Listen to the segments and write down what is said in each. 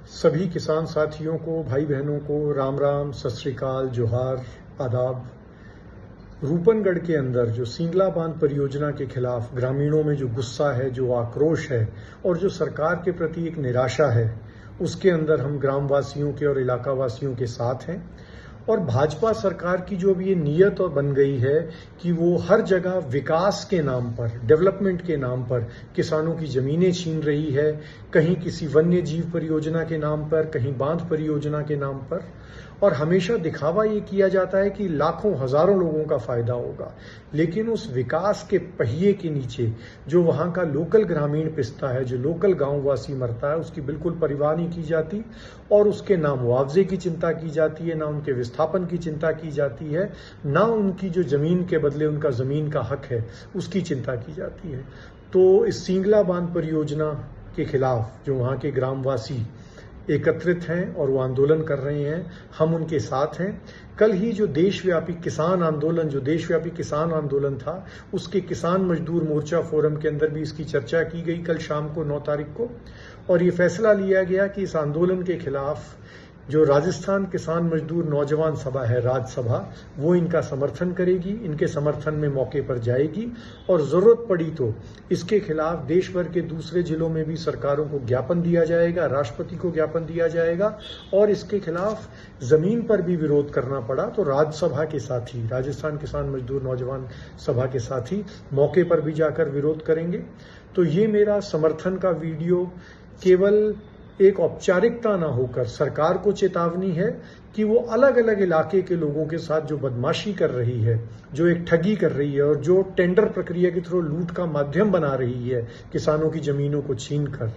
सभी किसान साथियों को, भाई बहनों को राम राम, सत श्री अकाल, जोहार, आदाब। रूपनगढ़ के अंदर जो सिंगला बांध परियोजना के खिलाफ ग्रामीणों में जो गुस्सा है, जो आक्रोश है और जो सरकार के प्रति एक निराशा है, उसके अंदर हम ग्रामवासियों के और इलाका वासियों के साथ हैं। और भाजपा सरकार की जो भी ये नीयत और बन गई है कि वो हर जगह विकास के नाम पर, डेवलपमेंट के नाम पर किसानों की जमीनें छीन रही है, कहीं किसी वन्य जीव परियोजना के नाम पर, कहीं बांध परियोजना के नाम पर। और हमेशा दिखावा ये किया जाता है कि लाखों हजारों लोगों का फायदा होगा, लेकिन उस विकास के पहिए के नीचे जो वहां का लोकल ग्रामीण पिसता है, जो लोकल गांववासी मरता है, उसकी बिल्कुल परवाह नहीं की जाती। और उसके ना मुआवजे की चिंता की जाती है, ना उनके विस्थापन की चिंता की जाती है, ना उनकी जो जमीन के बदले उनका जमीन का हक है उसकी चिंता की जाती है। तो इस सिंगला बांध परियोजना के खिलाफ जो वहां के ग्रामवासी एकत्रित हैं और वो आंदोलन कर रहे हैं, हम उनके साथ हैं। कल ही जो देशव्यापी किसान आंदोलन था, उसके किसान मजदूर मोर्चा फोरम के अंदर भी इसकी चर्चा की गई कल शाम को 9 तारीख को। और ये फैसला लिया गया कि इस आंदोलन के खिलाफ जो राजस्थान किसान मजदूर नौजवान सभा है, राज्यसभा, वो इनका समर्थन करेगी, इनके समर्थन में मौके पर जाएगी। और जरूरत पड़ी तो इसके खिलाफ देश भर के दूसरे जिलों में भी सरकारों को ज्ञापन दिया जाएगा, राष्ट्रपति को ज्ञापन दिया जाएगा। और इसके खिलाफ जमीन पर भी विरोध करना पड़ा तो राज्यसभा के साथी, राजस्थान किसान मजदूर नौजवान सभा के साथी मौके पर भी जाकर विरोध करेंगे। तो ये मेरा समर्थन का वीडियो केवल एक औपचारिकता ना होकर सरकार को चेतावनी है कि वो अलग अलग इलाके के लोगों के साथ जो बदमाशी कर रही है, जो एक ठगी कर रही है और जो टेंडर प्रक्रिया के थ्रू लूट का माध्यम बना रही है, किसानों की जमीनों को छीनकर,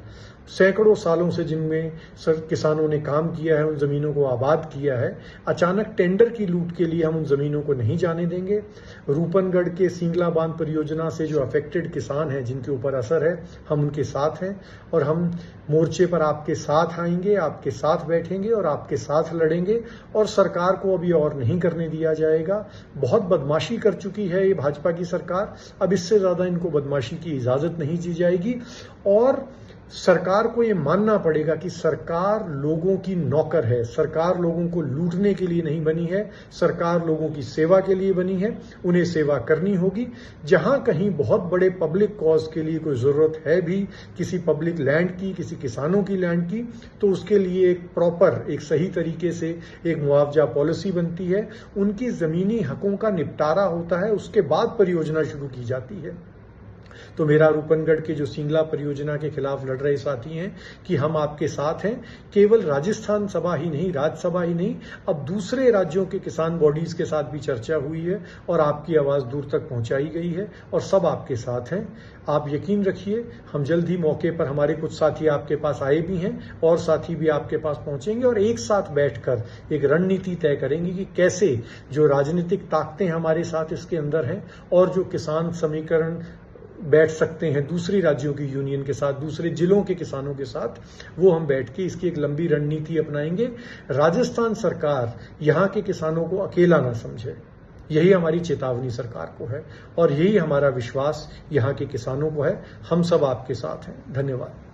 सैकड़ों सालों से जिनमें किसानों ने काम किया है, उन जमीनों को आबाद किया है, अचानक टेंडर की लूट के लिए हम उन जमीनों को नहीं जाने देंगे। रूपनगढ़ के सिंगला बांध परियोजना से जो अफेक्टेड किसान हैं, जिनके ऊपर असर है, हम उनके साथ हैं और हम मोर्चे पर आपके साथ आएंगे, आपके साथ बैठेंगे और आपके साथ लड़ेंगे। और सरकार को अभी और नहीं करने दिया जाएगा। बहुत बदमाशी कर चुकी है ये भाजपा की सरकार, अब इससे ज्यादा इनको बदमाशी की इजाजत नहीं दी जाएगी। और सरकार को ये मानना पड़ेगा कि सरकार लोगों की नौकर है, सरकार लोगों को लूटने के लिए नहीं बनी है, सरकार लोगों की सेवा के लिए बनी है, उन्हें सेवा करनी होगी। जहां कहीं बहुत बड़े पब्लिक कॉज के लिए कोई जरूरत है भी, किसी पब्लिक लैंड की, किसी किसानों की लैंड की, तो उसके लिए एक प्रॉपर, एक सही तरीके से एक मुआवजा पॉलिसी बनती है, उनकी जमीनी हकों का निपटारा होता है, उसके बाद परियोजना शुरू की जाती है। तो मेरा रूपनगढ़ के जो सिंगला परियोजना के खिलाफ लड़ रहे साथी हैं कि हम आपके साथ हैं। केवल राजस्थान सभा ही नहीं, राज्यसभा ही नहीं, अब दूसरे राज्यों के किसान बॉडीज के साथ भी चर्चा हुई है और आपकी आवाज दूर तक पहुंचाई गई है और सब आपके साथ हैं। आप यकीन रखिए, हम जल्द ही मौके पर, हमारे कुछ साथी आपके पास आए भी हैं और साथी भी आपके पास पहुंचेंगे और एक साथ बैठकर एक रणनीति तय करेंगे कि कैसे जो राजनीतिक ताकतें हमारे साथ इसके अंदर हैं और जो किसान समीकरण बैठ सकते हैं दूसरी राज्यों की यूनियन के साथ, दूसरे जिलों के किसानों के साथ, वो हम बैठ के इसकी एक लंबी रणनीति अपनाएंगे। राजस्थान सरकार यहां के किसानों को अकेला ना समझे, यही हमारी चेतावनी सरकार को है और यही हमारा विश्वास यहां के किसानों को है। हम सब आपके साथ हैं। धन्यवाद।